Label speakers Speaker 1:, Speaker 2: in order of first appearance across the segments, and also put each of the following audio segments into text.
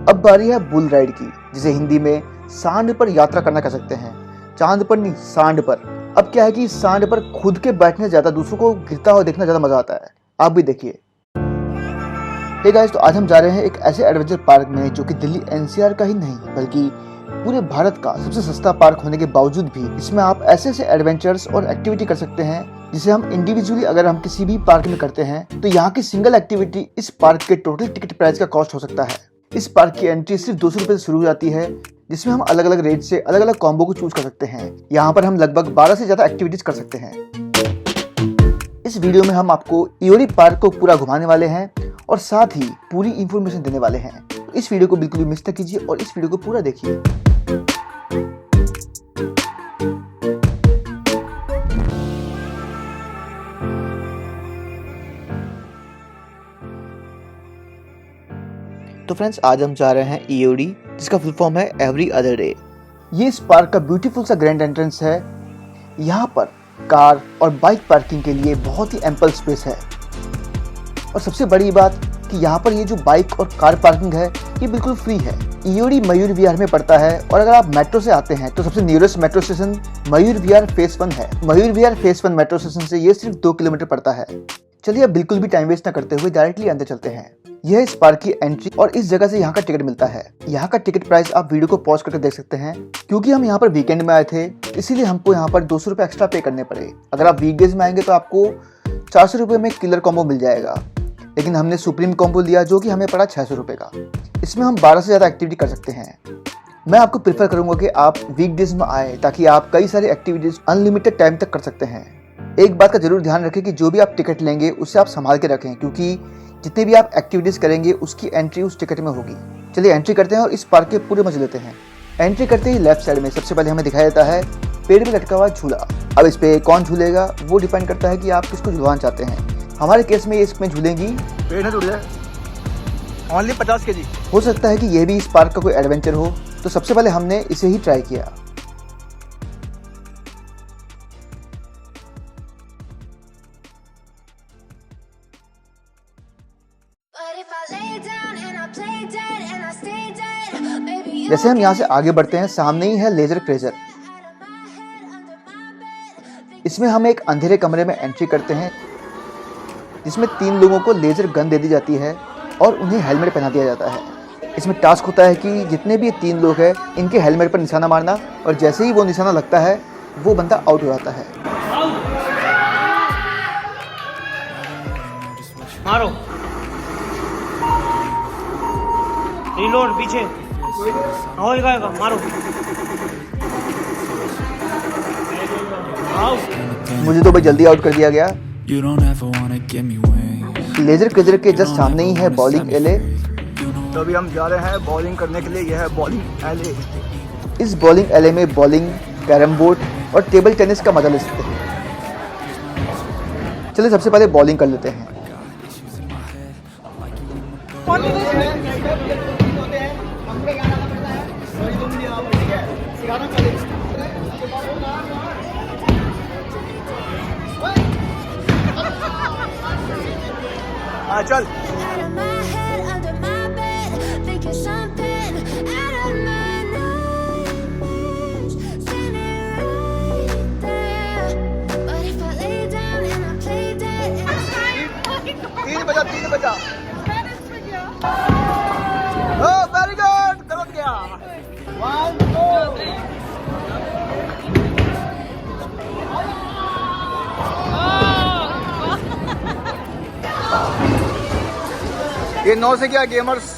Speaker 1: अब बारी है बुल राइड की, जिसे हिंदी में सांड पर यात्रा करना कह सकते हैं। चांद पर नहीं, सांड पर। अब क्या है कि सांड पर खुद के बैठने ज्यादा दूसरों को गिरता हुआ देखना ज्यादा मजा आता है। आप भी देखिए। हे गाइस, तो आज हम जा रहे हैं एक ऐसे एडवेंचर पार्क में जो कि दिल्ली एनसीआर का ही नहीं बल्कि पूरे भारत का सबसे सस्ता पार्क होने के बावजूद भी इसमें आप ऐसे ऐसे एडवेंचर्स और एक्टिविटी कर सकते हैं जिसे हम इंडिविजुअली अगर हम किसी भी पार्क में करते हैं तो यहाँ की सिंगल एक्टिविटी इस पार्क के टोटल टिकट प्राइस का कॉस्ट हो सकता है। इस पार्क की एंट्री सिर्फ 200 रुपए से शुरू हो जाती है, जिसमें हम अलग अलग रेट से अलग अलग कॉम्बो को चूज कर सकते हैं। यहाँ पर हम लगभग 12 से ज्यादा एक्टिविटीज कर सकते हैं। इस वीडियो में हम आपको ईओडी पार्क को पूरा घुमाने वाले हैं और साथ ही पूरी इंफॉर्मेशन देने वाले हैं। तो इस वीडियो को बिल्कुल भी मिस न कीजिए और इस वीडियो को पूरा देखिए। तो फ्रेंड्स, आज हम जा रहे हैं ईओडी, जिसका फुल फॉर्म है एवरी अदर डे। ये इस पार्क का ब्यूटीफुल सा ग्रैंड एंट्रेंस है। यहाँ पर कार और बाइक पार्किंग के लिए बहुत ही एम्पल स्पेस है और सबसे बड़ी बात कि यहाँ पर ये जो बाइक और कार पार्किंग है ये बिल्कुल फ्री है। ईओडी मयूर विहार में पड़ता है और अगर आप मेट्रो से आते हैं तो सबसे nearest metro station Mayur Vihar phase 1 है। Mayur Vihar phase 1 metro station से ये सिर्फ 2 किलोमीटर पड़ता है। चलिए अब बिल्कुल भी टाइम वेस्ट न करते हुए डायरेक्टली अंदर चलते हैं। यह इस पार्क की एंट्री और इस जगह से यहाँ का टिकट मिलता है। यहाँ का टिकट प्राइस आप वीडियो को पॉज करके देख सकते हैं। क्योंकि हम यहाँ पर वीकेंड में आए थे इसीलिए हमको यहाँ पर 200 रुपए एक्स्ट्रा पे करने पड़े। अगर आप वीकडेज में आएंगे तो आपको 400 रुपए में किलर कॉम्बो मिल जाएगा, लेकिन हमने सुप्रीम कॉम्बो लिया जो कि हमें पड़ा 600 रुपए का। इसमें हम 12 से ज्यादा एक्टिविटी कर सकते हैं। मैं आपको प्रेफर करूंगा कि आप वीकडेज में आए ताकि आप कई सारी एक्टिविटीज अनलिमिटेड टाइम तक कर सकते हैं। एक बात का जरूर ध्यान रखें कि जो भी आप टिकट लेंगे उससे आप संभाल के रखें, क्योंकि जितने भी आप एक्टिविटीज करेंगे उसकी एंट्री उस टिकट में होगी। चलिए एंट्री करते हैं और इस पार्क के पूरे मजे लेते हैं। एंट्री करते ही लेफ्ट साइड में सबसे पहले हमें दिखाया जाता है पेड़ में लटका हुआ झूला। अब इस पे कौन झूलेगा वो डिपेंड करता है कि आप किसको झुलवाना चाहते हैं। हमारे केस में ये इसमें झूलेंगी
Speaker 2: पेड़ न टूट जाए, ओनली 50 kg।
Speaker 1: हो सकता है कि ये भी इस पार्क का कोई एडवेंचर हो, तो सबसे पहले हमने इसे ही ट्राई किया। जैसे हम यहाँ से आगे बढ़ते हैं सामने ही है लेजर क्रेजर। इसमें हम एक अंधेरे कमरे में एंट्री करते हैं जिसमें 3 लोगों को लेजर गन दे दी जाती है और उन्हें हेलमेट पहना दिया जाता है। इसमें टास्क होता है कि जितने भी 3 लोग हैं इनके हेलमेट पर निशाना मारना और जैसे ही वो निशाना लगता है वो बंदा आउट हो जाता है।
Speaker 3: मारो, रिलोड, पीछे होएगा, मारो।
Speaker 1: मुझे तो भाई जल्दी आउट कर दिया गया। लेजर क्रेजर के जस्ट सामने ही है बॉलिंग एले।
Speaker 2: तो अभी हम जा रहे हैं बॉलिंग करने के लिए। यह है बॉलिंग एले।
Speaker 1: इस बॉलिंग एले में बॉलिंग, कैरम बोर्ड और टेबल टेनिस का मजा ले सकते हैं। चलिए सबसे पहले बॉलिंग कर लेते हैं।
Speaker 2: हाँ चल। तीन बजा। ओह वेरी गुड, गलत गया। 1 2 ये 9 से क्या गेमर्स।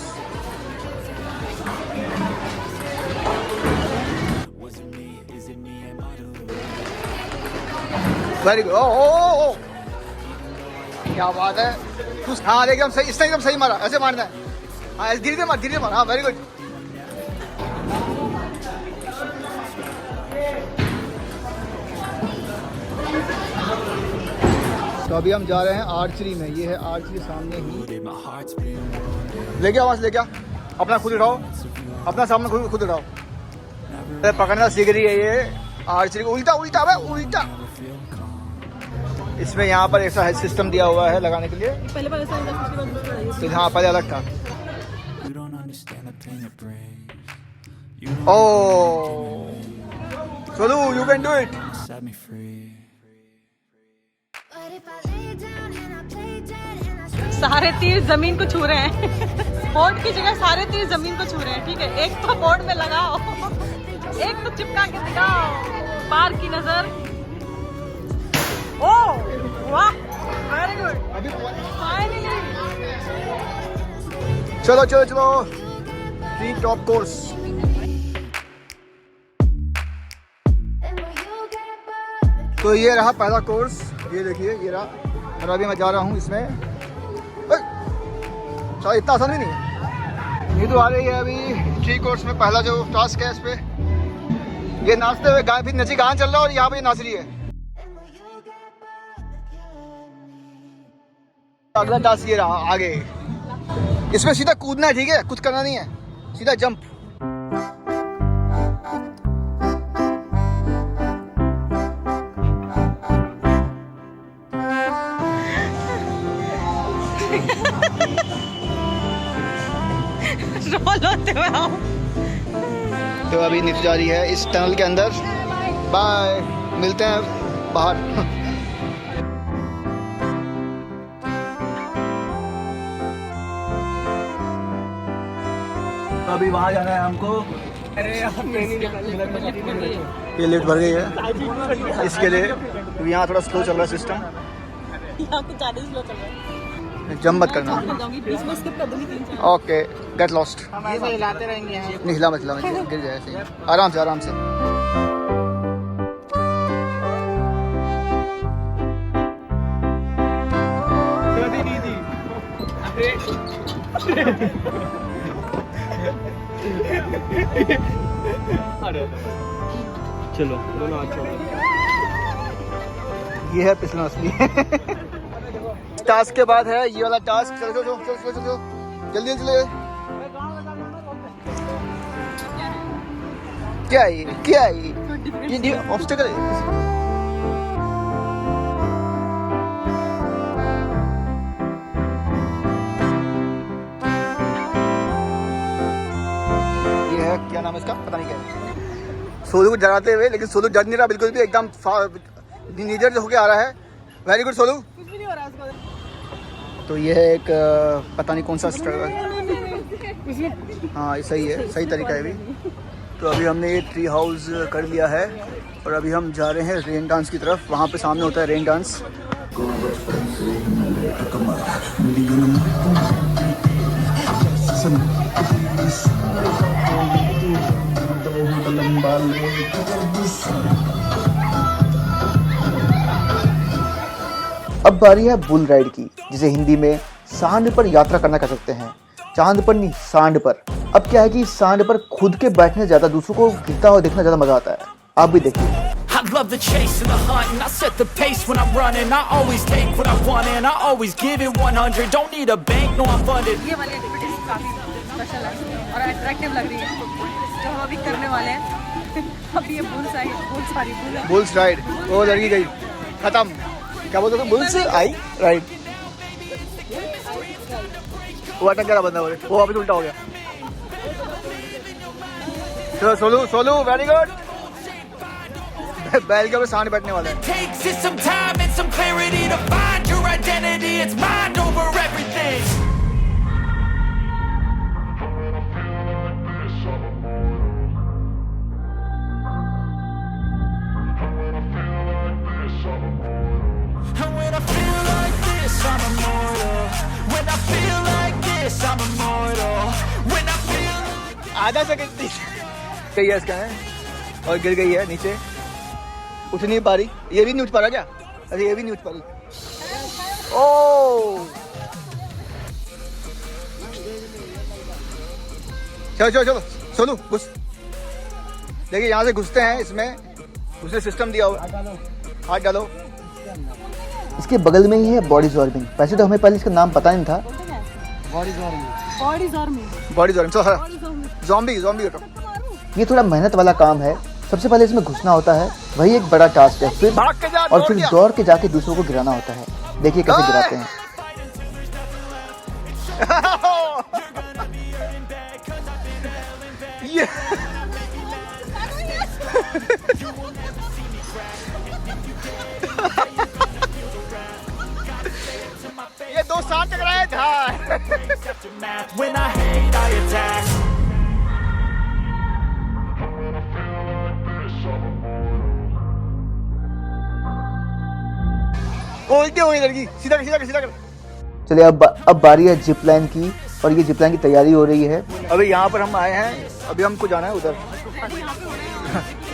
Speaker 2: Very good. ओ क्या बात है। तू हाँ एकदम सही, इसने एकदम सही मारा। ऐसे मारना है। हाँ धीरे धीरे मार। हाँ वेरी गुड। तो अभी हम जा रहे हैं आर्चरी में। ये है आर्चरी सामने ही। लेके आवाज लेके आ, अपना खुद उठाओ, अपना सामने खुद उठाओ। पकड़ना सीख रही है ये आर्चरी। उल्टा उल्टा भाई उल्टा। इसमें यहाँ पर ऐसा है सिस्टम दिया हुआ है लगाने के लिए।
Speaker 4: पहले
Speaker 2: तो हाँ पहले अलग था। Oh, Solu, you can do it.
Speaker 4: सारे तीर जमीन को छू रहे हैं। बोर्ड की जगह सारे तीर जमीन को छू रहे हैं। ठीक है, एक तो बोर्ड में लगाओ, एक तो चिपका के दिखाओ। पार की नजर। ओह वाह, वेरी गुड। फाइनली
Speaker 2: चलो चलो चलो, ड्रीम टॉप कोर्स। तो ये रहा पहला कोर्स, ये देखिए ये रहा, और अभी मैं जा रहा हूँ इसमें। चलो इतना आसान भी नहीं है। ये तो आ रही है अभी ट्री कोर्स में पहला जो टास्क है इस पे। ये नाचते हुए गाय भी नची गान चल रहा है और यहाँ पे नाच रही है। अगला टास्क ये रहा आगे, इसमें सीधा कूदना है, ठीक है, कुछ करना नहीं है, सीधा जंप।
Speaker 4: रोल होते हुए आओ।
Speaker 2: तो अभी नीचे जा रही है इस टनल के अंदर। बाय, मिलते हैं बाहर। अभी वहाँ जाना है हमको। ये लिफ्ट भर गई है इसके लिए, तो यहाँ थोड़ा स्लो चल रहा है सिस्टम।
Speaker 4: यहाँ कुछ ज्यादा स्लो चल रहा है।
Speaker 2: जंप मत करना। Okay, get lost.
Speaker 3: हिलाते रहेंगे।
Speaker 2: नहीं हिला मत, हिला मत, गिर जाए ऐसे ही। आराम से आराम से।
Speaker 3: चलो दोनों अच्छा।
Speaker 2: ये है पिछला असली। टास्क के बाद है ये वाला टास्क। चलो चलो चलो चलो चलो जल्दी चले। क्या है ये, क्या है ये ऑब्स्टेकल है। ये है, क्या नाम है इसका, पता नहीं क्या है। सोलू को डराते हुए, लेकिन सोलू डर नहीं रहा बिल्कुल भी, एकदम नीजर होके आ रहा है। वेरी गुड सोलू।
Speaker 4: कुछ भी नहीं हो रहा उसको।
Speaker 2: तो ये है एक पता नहीं कौन सा स्ट्रगल। हाँ सही है, सही तरीका है भी। तो अभी हमने ये ट्री हाउस कर लिया है और अभी हम जा रहे हैं रेन डांस की तरफ। वहाँ पे सामने होता है रेन डांस।
Speaker 1: अब बारी है बुल राइड की, जिसे हिंदी में सांड पर यात्रा करना कह सकते हैं। चांद पर नहीं, सांड पर। अब क्या है कि सांड पर खुद के बैठने से ज्यादा दूसरों को गिरता हुआ देखना ज्यादा मजा आता है। आप भी देखिए।
Speaker 5: I love the chase and the hunt, and I set the pace when I'm running. I always take what I want and I always give it 100. Don't need a bank, no I'm funded.
Speaker 4: ये वाली activity काफी special है और attractive लग रही है, जो हम अभी करने वाले हैं। अभी ये
Speaker 2: बुल्स राइड। वो लड़की गई, खत्म। क्या बोलते थे, बुल्स आई राइड। वो अटक गया बंदा, वो अभी उल्टा हो गया। चलो सोलू, सोलू वेरी गुड। बैल के ऊपर सांड बैठने वाला है।
Speaker 5: Takes it some time and some clarity to find your identity. It's mind over everything. And when I feel like this, I'm immortal. When I feel like this, I'm immortal. When I feel like
Speaker 2: आधा second गई है इसका है और गिर गई है नीचे, उठ नहीं पा रही। ये भी नहीं उठ पा रहा क्या? अरे ये भी नहीं उठ पा रही। ओ चलो चलो चलो सोनू घुस। देखिए यहाँ से घुसते हैं इसमें, उसने सिस्टम दिया हुआ। हाथ डालो।
Speaker 1: इसके बगल में ही है बॉडीज वार्मिंग। वैसे तो हमें पहले इसका नाम पता नहीं था।
Speaker 2: बॉडी ज़ॉम्बी ज़ॉम्बी
Speaker 1: ये थोड़ा मेहनत वाला काम है। सबसे पहले इसमें घुसना होता है, वही एक बड़ा टास्क है। फिर
Speaker 2: भाग के जा,
Speaker 1: और फिर दौड़ के जाके दूसरों को गिराना होता है। देखिए कैसे गिराते हैं।
Speaker 2: ये ये दो साथ टकराए था।
Speaker 5: When I hate, I attack.
Speaker 2: वो उल्टी हो गई लड़की, सीधा कर सीधा कर सीधा कर।
Speaker 1: चलिए अब बारी है जिप लाइन की, और ये जिप लाइन की तैयारी हो रही है।
Speaker 2: अभी यहाँ पर हम आए हैं, अभी हमको जाना है उधर।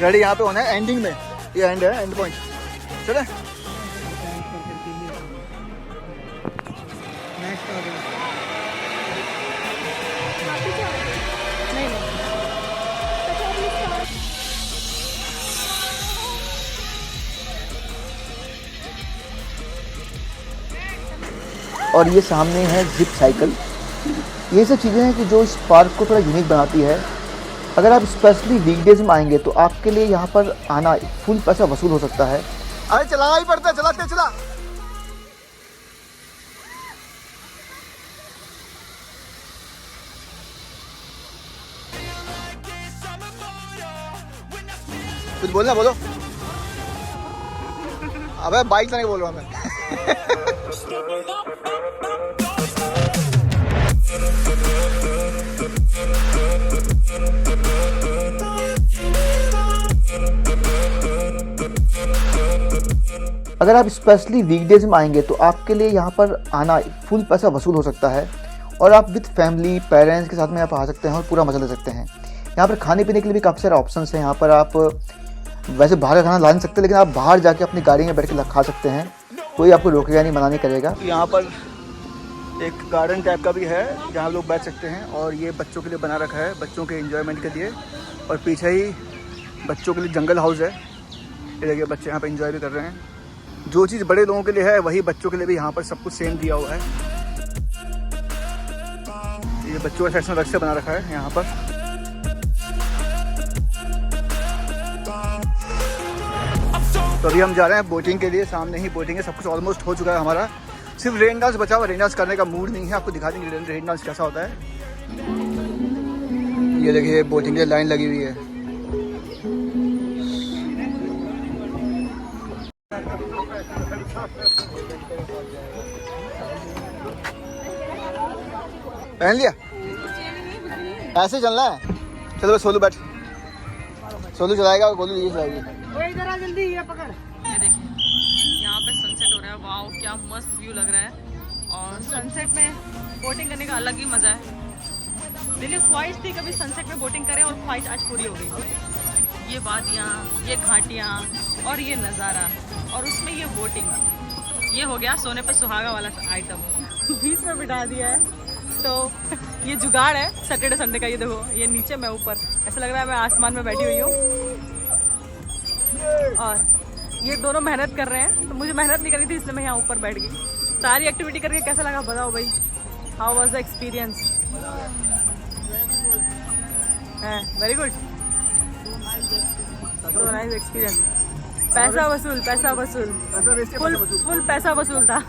Speaker 2: रेडी यहाँ पे होना है एंडिंग में, ये एंड है, एंड पॉइंट। चले
Speaker 1: और ये सामने है जिप साइकिल। ये सब चीज़ें हैं कि जो इस पार्क को थोड़ा यूनिक बनाती है। अगर आप स्पेशली वीकडेज में आएंगे तो आपके लिए यहाँ पर आना फुल पैसा वसूल हो सकता है।
Speaker 2: अरे चलाना ही पड़ता है, चलाते चला। कुछ बोलना बोलो। अबे बाइक चलाने बोल रहा हूँ मैं।
Speaker 1: अगर आप स्पेशली वीकडेज में आएंगे तो आपके लिए यहाँ पर आना फुल पैसा वसूल हो सकता है, और आप विद फैमिली पेरेंट्स के साथ में यहाँ पर आ सकते हैं और पूरा मजा ले सकते हैं। यहाँ पर खाने पीने के लिए भी काफ़ी सारे ऑप्शंस हैं। यहाँ पर आप वैसे बाहर का खाना ला नहीं सकते, लेकिन आप बाहर जाके अपनी गाड़ी में बैठ के खा सकते हैं, कोई आपको रोकेगा नहीं, मना नहीं करेगा।
Speaker 2: यहाँ पर एक गार्डन टाइप का भी है जहाँ लोग बैठ सकते हैं, और ये बच्चों के लिए बना रखा है, बच्चों के एंजॉयमेंट के लिए। और पीछे ही बच्चों के लिए जंगल हाउस है। ये देखिए बच्चे यहाँ पर एंजॉय भी कर रहे हैं। जो चीज़ बड़े लोगों के लिए है वही बच्चों के लिए भी यहाँ पर सब कुछ सेम दिया हुआ है। ये बच्चों का सेक्शन अलग से बना रखा है यहाँ पर। तो अभी हम जा रहे हैं बोटिंग के लिए, सामने ही बोटिंग है, सब कुछ ऑलमोस्ट हो चुका है हमारा। सिर्फ रेन डांस बचा हुआ, रेन डांस करने का मूड नहीं है। आपको दिखा देंगे रेन डांस कैसा होता है। ये देखिए बोटिंग की लाइन लगी हुई है। पहन लिया, ऐसे चलना है। चलो सोलू बैठ, सोलू चलाएगा, गोलू ये चलाएगी।
Speaker 4: ये देखिए यहाँ पे सनसेट हो रहा है। वाओ क्या मस्त व्यू लग रहा है, और सनसेट में बोटिंग करने का अलग ही मजा है। दिल में ख्वाहिश थी कभी सनसेट में बोटिंग करें, और ख्वाहिश आज पूरी हो गई। ये वादियाँ, ये घाटियाँ और ये नज़ारा, और उसमें ये बोटिंग, ये हो गया सोने पे सुहागा वाला आइटम। बीच में बिठा दिया है। तो ये जुगाड़ है सैटरडे संडे का। ये देखो, ये नीचे, मैं ऊपर, ऐसा लग रहा है मैं आसमान में बैठी हुई हूँ। और ये दोनों मेहनत कर रहे हैं, तो मुझे मेहनत नहीं करनी थी, इसलिए मैं यहाँ ऊपर बैठ गई। सारी एक्टिविटी करके कैसा लगा बताओ भाई, how was the experience? Very good, so nice experience. पैसा वसूल, पैसा वसूल, फुल पैसा वसूल था।